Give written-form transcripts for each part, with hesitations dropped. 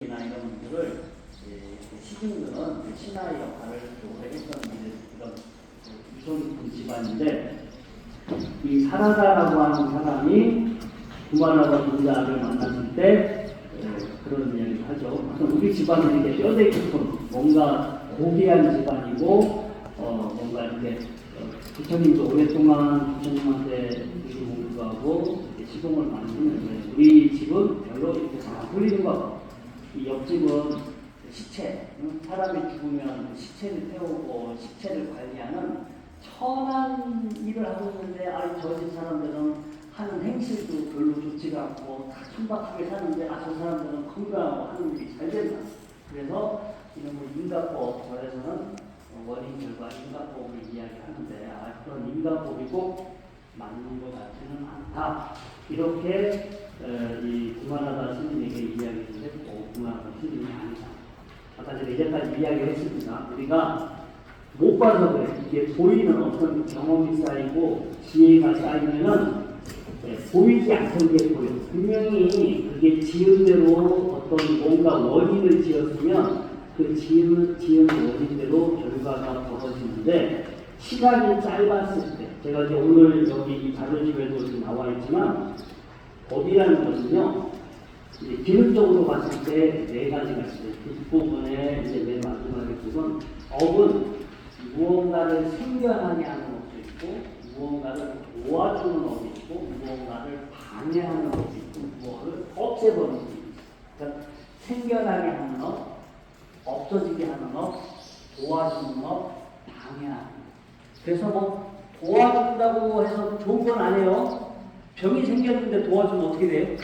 이나 이런 분들을 시중들은 신하의 역할을 오래 했던 이런 유son 깊은 집안인데, 이 사라다라고 하는 사람이 구마라가 군자를 만났을 때 그런 이야기를 하죠. 우리 집안은 이렇게 뼈대 깊은 뭔가 고귀한 집안이고 뭔가 이렇게 부처님도 오랫동안 부처님한테 공부하고 시공을 많이 했는데 우리 집은 별로 이렇게 잘 안 풀리는 것 같아요. 이 옆집은 시체, 사람이 죽으면 시체를 태우고 시체를 관리하는 천한 일을 하고 있는데, 저 집 사람들은 하는 행실도 별로 좋지가 않고 다 천박하게 사는데 저 사람들은 건강하고 하는 일이 잘 된다. 그래서 이런 인가법에서는 원인 결과 인가법을 이야기하는데 그런 인가법이 꼭 맞는 것 같지는 않다. 이렇게 이 구마라다 스님에게 이야기를 했고, 구마라다 스님이 아니다. 아까 전에 이제까지 이야기를 했습니다. 우리가 못 봐서 그래. 이게 보이는 어떤 경험이 쌓이고 지혜가 쌓이면은 보이지 않던 게 보여. 분명히 그게 지은 대로 어떤 뭔가 원인을 지었으면 그 지은 원인대로 결과가 벌어지는데, 시간이 짧았을 때, 제가 이제 오늘 여기 이 자료집에도 나와 있지만, 업이라는 것은요, 기능적으로 봤을 때 네 가지가 있어요. 뒷부분에 이제 맨 마지막에 보면, 업은 무언가를 생겨나게 하는 업도 있고, 무언가를 도와주는 업이 있고, 무언가를 방해하는 업이 있고, 무언가를 없애버리는 업이 있어요. 그러니까 생겨나게 하는 업, 없어지게 하는 업, 도와주는 업, 방해하는 업. 그래서 뭐 도와준다고 해서 좋은 건 아니에요. 병이 생겼는데 도와주면 어떻게 돼요?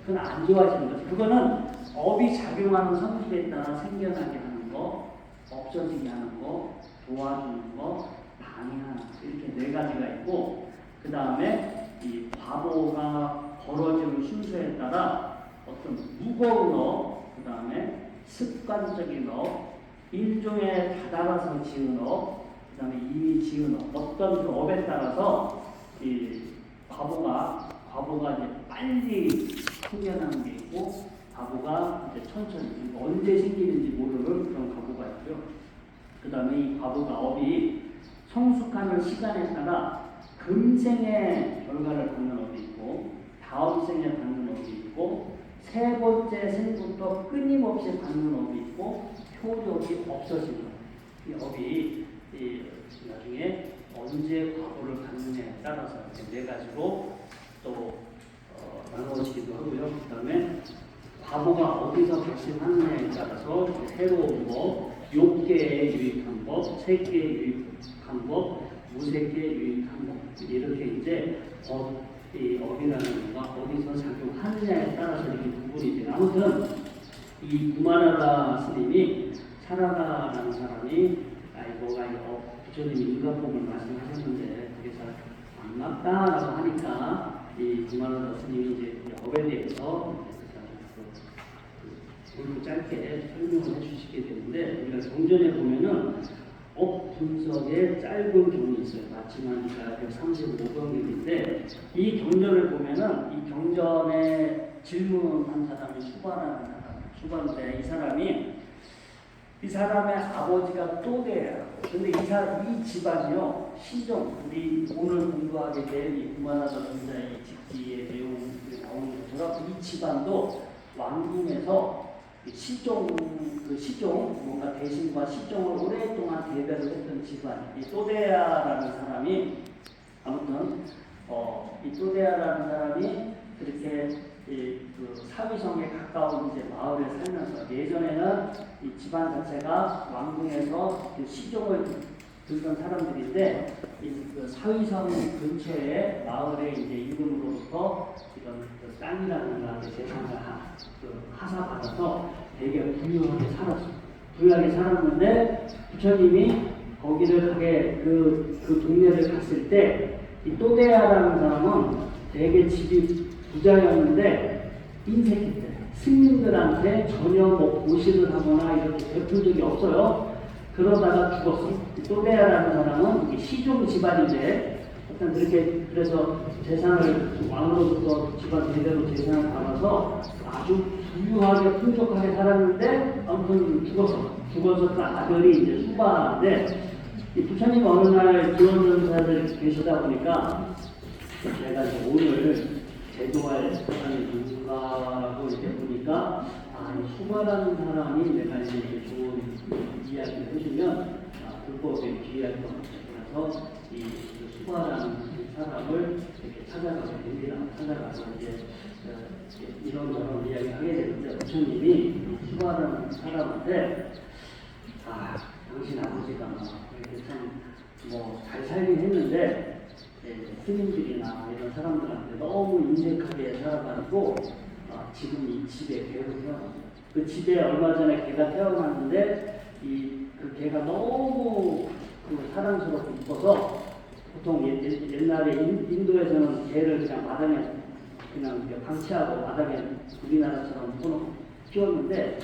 그건 안 좋아지는 거죠. 그거는 업이 작용하는 성질에 따라 생겨나게 하는 거, 없어지게 하는 거, 도와주는 거, 방해하는 거, 이렇게 네 가지가 있고, 그 다음에 이 과보가 벌어지는 순서에 따라 어떤 무거운 업, 그 다음에 습관적인 업, 일종의 다달아서 지은 업, 그 다음에 이미 지은 업, 어떤 그 업에 따라서 이 과보가 이제 빨리 생겨나는 게 있고, 과보가 이제 천천히 언제 생기는지 모르는 그런 과보가 있고요. 그 다음에 이 과보가 업이 성숙하는 시간에 따라 금생의 결과를 받는 업이 있고, 다음 생에 받는 업이 있고, 세 번째 생부터 끊임없이 받는 업이 있고, 효력이 없어지는 이 업이 나중에 언제 과보를 갖느냐에 따라서 이렇게 네 가지로 또 나누어지기도 하고요. 그 다음에 과보가 어디서 발생하느냐에 따라서 새로운 법, 6개의 유익한 법, 3개의 유익한 법, 무색의 유익한 법, 이렇게 이제 업이라는 거가 어디서 작용하느냐에 따라서 이렇게 구분이 돼요. 아무튼 이 구마라다 스님이 사라다라는 사람이 부처님이 인가법을 말씀하셨는데 그게 잘 안 맞다라고 하니까 이 구마라다 스님이 이제 업에 대해서 짧게 설명을 해주시게 되는데, 우리가 경전에 보면은 업 분석에 짧은 경이 있어요. 마치마니까 135경인데 이 경전을 보면은 이 경전에 질문한 사람이 수반인데 이 사람의 아버지가 또대예요. 근데 이 집안이요, 시종, 우리 오늘 공부하게 된 이 구마라다 군자의 집기의 내용이 나오는 것처럼 이 집안도 왕궁에서 시종, 뭔가 대신과 시종을 오랫동안 대별을 했던 집안, 이 또대야라는 사람이, 아무튼, 이 또대야라는 사람이 그렇게 그 사위성에 가까운 이제 마을에 살면서, 예전에는 이 집안 자체가 왕궁에서 그 시종을 들던 사람들인데, 그 사위성 근처에 마을에 이제 임금으로부터 이런 그 땅이라든가 재산을 하사받아서 되게 부유하게 살았는데, 부처님이 거기를 그 동네를 갔을 때, 이 또대야라는 사람은 되게 집이 부자였는데 인색이 때 스님들한테 전혀 뭐 보시를 하거나 이렇게 베푼 적이 없어요. 그러다가 죽었어. 또대야라는 사람은 시종 집안인데 일단 그래서 재산을 왕으로부터 집안 대대로 재산을 받아서 아주 부유하게 풍족하게 살았는데 아무튼 죽어서 그 아들이 이제 수바하는데 이 부처님 어느 날 기원전사들 계시다 보니까 제가 이제 오늘 제도화에 사람이 누군가라고 이렇게 보니까 이 수바라는 사람이 내가 이제 좋은 이야기를 해주면 불법에 귀할 것 같아서 이 수바라는 사람을 이렇게 찾아가게 됩니다. 찾아가서 이제 이런저런 이야기하게 되는데 부처님이 수바라는 사람한테 당신 아버지가 이렇게 참 뭐 잘 살긴 했는데 스님들이나 이런 사람들한테 너무 인색하게 살아가지고 지금 이 집에 개로 태어났어요. 그 집에 얼마 전에 개가 태어났는데 그 개가 너무 사랑스럽고 이뻐서 보통 옛날에 인도에서는 개를 그냥 마당에 그냥 방치하고 마당에 우리나라처럼 키웠는데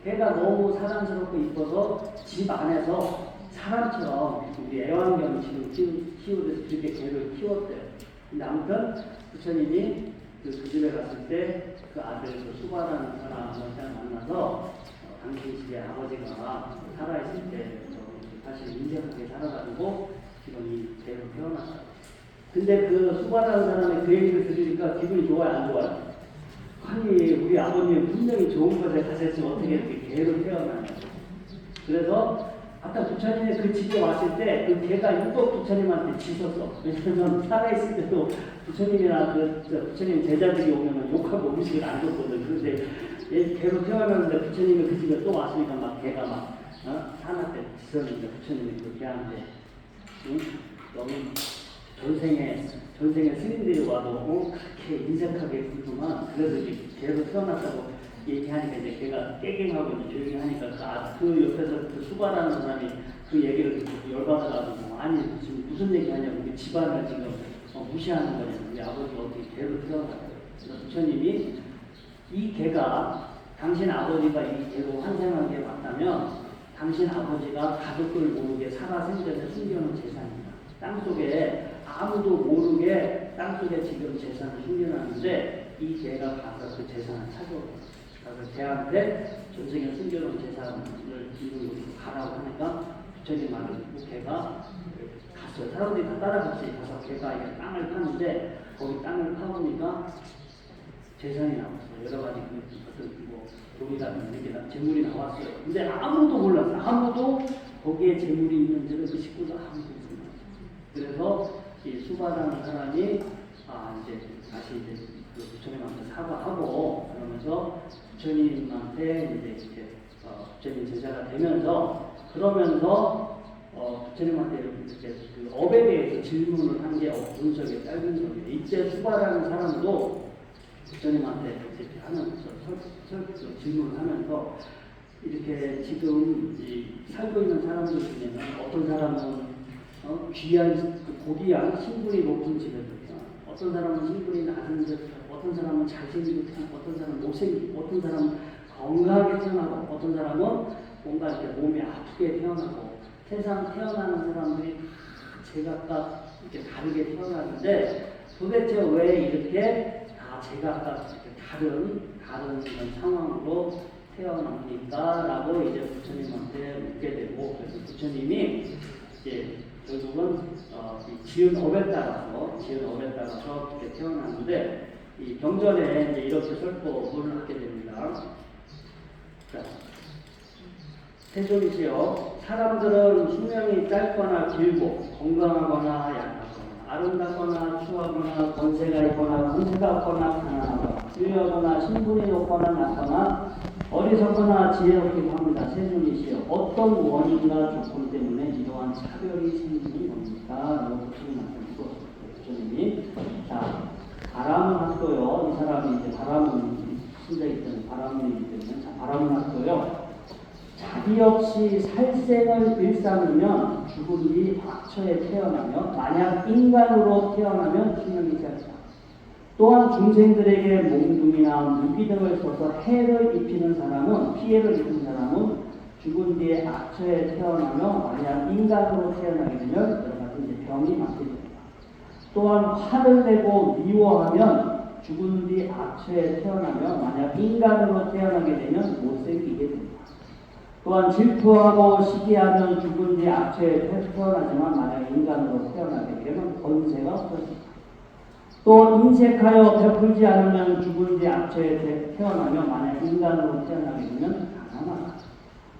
개가 너무 사랑스럽고 이뻐서 집 안에서 사람처럼 우리 애완견을 지금 키우듯이 그렇게 개를 키웠대요. 근데 아무튼 부처님이 그 집에 갔을 때 그 아들 수바라는 사람을 만나서 당신 집에 아버지가 살아있을 때 사실 인색하게 살아가지고 지금 이 개로 태어났다. 근데 그 수바라는 사람이 그 얘기를 들으니까 기분이 좋아요, 안 좋아요? 아니 우리 아버님이 분명히 좋은 곳에 가셨으면 어떻게 이렇게 개로 태어나냐. 그래서 아까 부처님이 그 집에 왔을 때 그 개가 유독 부처님한테 짖었어. 왜냐면 살아있을 때도 부처님이나 부처님 제자들이 오면 욕하고 음식을 안 줬거든. 그런데 얘 개로 태어났는데 부처님이 그 집에 또 왔으니까 막 개가 막 사납게 짖었는데 부처님이 그 개한테 너무 전생에 스님들이 와도 그렇게 인색하게 굴구만. 그래서 이제 개로 태어났다고 얘기하니까 이제 걔가 깨갱하고 이제 조용히 하니까 그 옆에서 그 수바라는 사람이 그 얘기를 듣고 열받아가지고 아니 지금 무슨 얘기 하냐고 우리 집안을 지금 무시하는 거냐고 우리 아버지가 어떻게 개로 태어났어요. 그래서 부처님이 이 개가 당신 아버지가 이 개로 환생한 게 맞다면 당신 아버지가 가족들 모르게 살아생전에 숨겨놓은 재산입니다. 땅속에 아무도 모르게 땅속에 지금 재산을 숨겨놨는데 이 개가 가서 그 재산을 찾아오고 그래서 걔한테 전생에 숨겨놓은 재산을 이루고 가라고 하니까 부처님 말을 듣고 걔가 갔어요. 사람들이 다 따라갔지. 가서 걔가 땅을 파는데 거기 땅을 파보니까 재산이 나왔어요. 여러 가지 뭐 돈이라든지 이렇게 재물이 나왔어요. 근데 아무도 몰랐어요. 아무도 거기에 재물이 있는지를 그 식구도 아무도 몰랐어요. 그래서 이 수바라는 사람이 이제 다시 이제 그 부처님한테 사과하고 그러면서 부처님한테 이제 이렇게 부처님 제자가 되면서 그러면서 부처님한테 이렇게 그 업에 대해서 질문을 한 게 문석에 짧은 적이에요. 이때 수바라는 사람도 부처님한테 이렇게 하면서 질문을 하면서 이렇게 지금 살고 있는 사람들 중에는 어떤 사람은 귀한 고귀한 신분이 높은 집에서 어떤 사람은 신분이 낮은 집, 어떤 사람은 잘생기고 태어나고, 어떤 사람은 못생기고, 어떤 사람은 건강하게 태어나고, 어떤 사람은 뭔가 이렇게 몸이 아프게 태어나고, 세상 태어나는 사람들이 다 제각각 이렇게 다르게 태어나는데 도대체 왜 이렇게 다 제각각 이렇게 다른 이런 상황으로 태어납니까? 라고 이제 부처님한테 묻게 되고, 그래서 부처님이 이제 결국은 지은 업에 따라서 이렇게 태어났는데 이 경전에 이제 이렇게 설법을 하게 됩니다. 자, 태종이시여, 사람들은 수명이 짧거나 길고 건강하거나 약하거나 아름답거나 추하거나 권세가 있거나 권세가 없거나 가난하거나 부유하거나 신분이 높거나 낮거나 어리석거나 지혜롭기도 합니다. 세존이시여, 어떤 원인과 조건 때문에 이러한 차별이 생기는 겁니까? 라고 부처님한테 물었어요. 부처님이 바람은 학도요. 이 사람이 이제 바람은 신자이기 때문에 바람이기 때문에 바람은 학도요. 자비 없이 살생을 일삼으면 죽은 뒤 박처에 태어나며 만약 인간으로 태어나면 수명이 짧다. 또한 중생들에게 몽둥이나 무기 등을 써서 해를 입히는 사람은 피해를 입은 사람은 죽은 뒤에 악처에 태어나며 만약 인간으로 태어나게 되면 여러 가지 병이 맞게 됩니다. 또한 화를 내고 미워하면 죽은 뒤 악체에 태어나며 만약 인간으로 태어나게 되면 못생기게 됩니다. 또한 질투하고 시기하면 죽은 뒤 악체에 태어나지만 만약 인간으로 태어나게 되면 권세가 없어집니다. 또 인색하여 베풀지 않으면 죽은 뒤 악체에 태어나며 만약 인간으로 태어나게 되면 가난하다.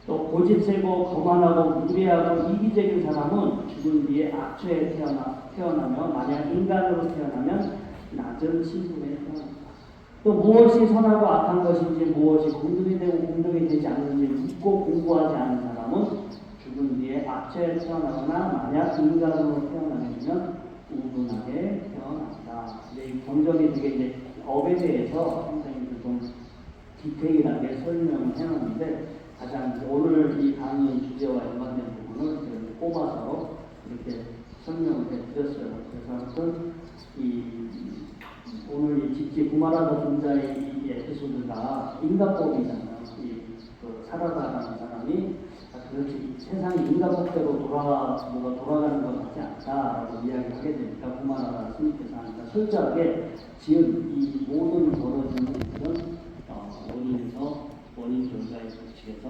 또 고집세고 거만하고 무례하고 이기적인 사람은 죽은 뒤에 악체에 태어나며 만약 인간으로 태어나면 낮은 신분에 태어납니다. 또 무엇이 선하고 악한 것인지 무엇이 공덕이 되고 공덕이 되지 않는지 묻고 공부하지 않은 사람은 죽은 뒤에 악체에 태어나거나 만약 인간으로 태어나게 되면 우둔하게 태어난다. 이 본적이 되게 이제 업에 대해서 굉장히 좀 디테일하게 설명을 해놨는데 가장 오늘 이 강의 주제와 연관된 부분을 제가 뽑아서 이렇게 설명을 해드렸어요. 그래서 아무튼 오늘 이 집지 구마라다 분자의 이 에피소드가 인가법이잖아요. 그 사라다라는 사람이 그렇게 세상이 인가법대로 돌아가는 것 같지 않다라고 이야기하게 되니까 구마라다 스님께서 하니까 철저하게 지은 이 모든 벌어지는 일은 원인 결과의 법칙에서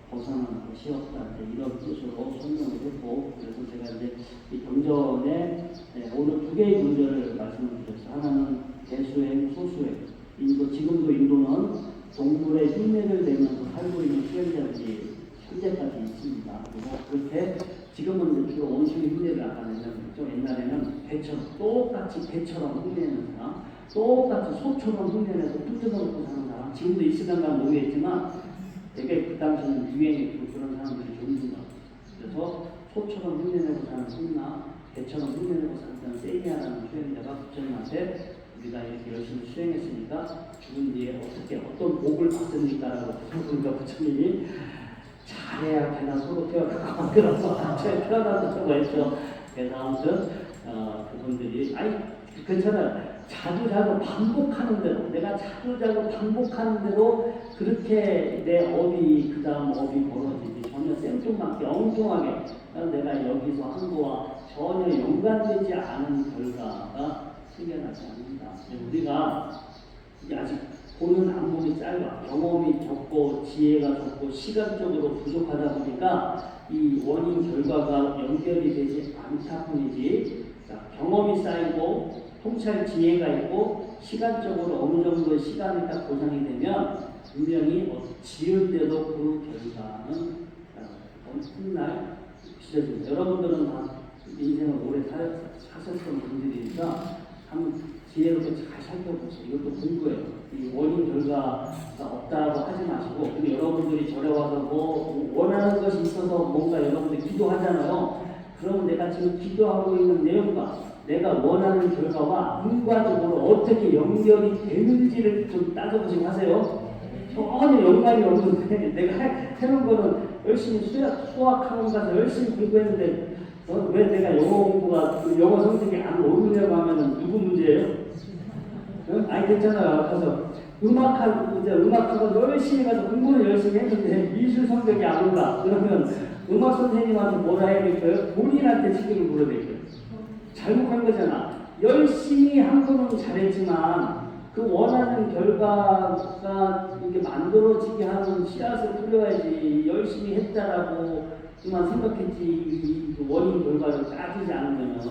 벗어나는 것이 없다. 이런 뜻으로 설명을 했고, 그래서 제가 이제 이 경전에 오늘 두 개의 문제를 말씀을 드렸어요. 하나는 대수행, 소수행. 지금도 인도는 동물의 흉내를 내면서 살고 있는 수행자들이 현재까지 있습니다. 그리고 그렇게 지금은 주로 원숭이 흉내를 안 내는 거죠. 옛날에는 배처럼 똑같이 배처럼 흉내내는 사람, 똑같이 소처럼 흉내내서 뜯어놓고 사는 사람, 지금도 있을런가 모르겠지만 되게 그 당시에는 유행했고 그런 사람들이 종류가 그래서 소처럼 흉내내고 사는 손나 배처럼 흉내내고 사는 세미야라는 수행자가 부처님한테 우리가 이렇게 열심히 수행했으니까 죽은 뒤에 어떤 복을 받습니까라고 물어보니까 부처님이 잘해야 되나 서로 태어나고 만들어서 같이 태어난다고 했죠. 그래서 아무튼 그분들이 괜찮아요. 자주 반복하는 대로 내가 자주 반복하는 대로 그렇게 내 업이 그 다음 업이 벌어지지 전혀 생뚱맞게 엉뚱하게 내가 여기서 한 거와 전혀 연관되지 않은 결과가 생겨나지 않는다. 우리가 이제 아직 보는 안목이 짧아 경험이 적고 지혜가 적고 시간적으로 부족하다 보니까 이 원인 결과가 연결이 되지 않다 뿐이지 경험이 쌓이고 통찰 지혜가 있고 시간적으로 어느 정도 시간이 딱 보상이 되면 분명히 지을 때도 그 결과는 훗날 비춰집니다. 여러분들은 다 인생을 오래 사셨던 분들이니까 한번 지혜롭게 잘 살펴보세요. 이것도 공부예요. 이 원인 결과가 없다고 하지 마시고 근데 여러분들이 절에 와서 뭐 원하는 것이 있어서 뭔가 여러분들 기도하잖아요. 그러면 내가 지금 기도하고 있는 내용과 내가 원하는 결과와 인과적으로 어떻게 연결이 되는지를 좀 따져보시고 하세요. 전혀 연관이 없는데 내가 해놓은 거는 열심히 수학학원 가서 열심히 공부했는데 왜 내가 영어 성적이 안 오르냐고 하면 누구 문제예요? 아니 괜찮아요. 가서 음악학원 열심히 가서 공부는 열심히 했는데 미술 성적이 안 올라. 그러면 음악 선생님한테 뭐라 해야 될까요? 본인한테 책임을 물어야 될까요? 잘못한 거잖아. 열심히 한 거는 잘했지만 그 원하는 결과가 이게 만들어지게 하는 씨앗을 뿌려야지 열심히 했다라고만 생각했지 그 원인 결과를 따지지 않으면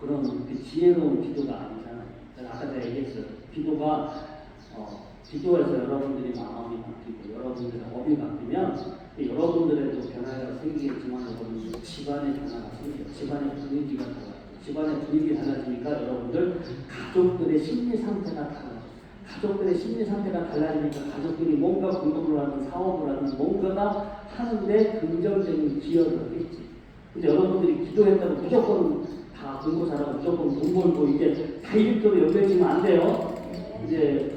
그런 그 지혜로운 기도가 아니잖아요. 아까 제가 얘기했어요. 기도에서 여러분들이 마음이 바뀌고 여러분들의 업이 바뀌면 여러분들에도 변화가 생기겠지만 여러분들 집안의 변화가 생겨요. 집안의 분위기가 달라요. 집안의 분위기가 달라지니까 여러분들 가족들의 심리 상태가 달라져요. 가족들의 심리 상태가 달라지니까 가족들이 뭔가 공부를 하든 사업을 하든 뭔가가 하는데 긍정적인 기여를 하겠지. 근데 여러분들이 기도했다고 무조건 다 공부 잘하고 무조건 돈 벌고 이게 다 이렇게 연결되면 안 돼요. 이제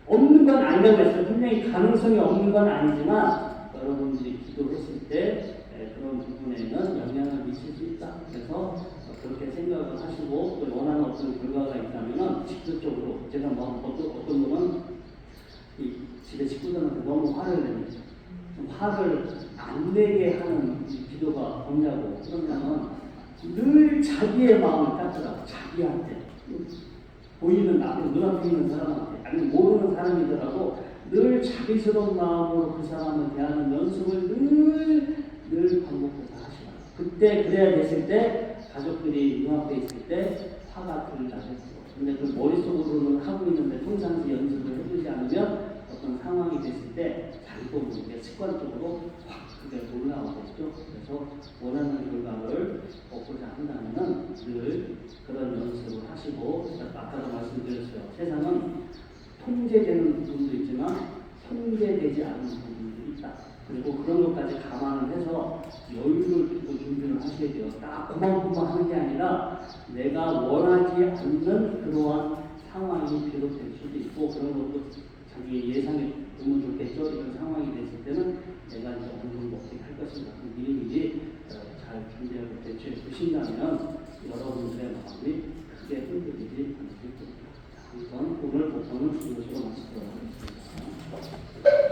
없는 건 아니라고 했어요. 분명히 가능성이 없는 건 아니지만 여러분들이 기도했을 때 그런 부분에는 영향을 미칠 수 있다. 그래서 그렇게 생각을 하시고 원하는 어떤 결과가 있다면 직접적으로 제가 어떤 분은 이 집에 식구들한테 너무 화를 내는 화를 안 내게 하는 기도가 뭐냐고 그러면은 늘 자기의 마음을 따뜻하고 자기한테 보이는 앞에 눈앞에 있는 사람한테 아니 모르는 사람이더라도 늘 자비스러운 마음으로 그 사람을 대하는 연습을 늘 반복해서 하시라. 그때 그래야 됐을 때 가족들이 눈앞에 있을 때 화가 들다 했어. 근데 그 머릿속으로는 하고 있는데 평상시 연습을 해주지 않으면 어떤 상황이 됐을 때 자기도 모르게 습관적으로 확 그게 올라오겠죠. 그래서 원하는 결과를 얻고자 한다면 늘 그런 연습을 하시고, 아까도 말씀드렸어요. 세상은 통제되는 부분도 있지만 통제되지 않는 부분도 있다. 그리고 그런 것까지 감안을 해서 여유를 두고 준비를 하셔야 돼요. 딱 고만고만 하는 게 아니라 내가 원하지 않는 그러한 상황이 비롯될 수도 있고, 그런 것도 자기 예상에 보면 좋겠죠. 이런 상황이 됐을 때는 내가 이제 어느 정도 어떻게 할 것인가 미리미리 잘 준비하고 대처해 주신다면 여러분들의 마음이 크게 흔들리지 않을 겁니다. 우선 오늘 목표는 이것으로 마치도록 하겠습니다.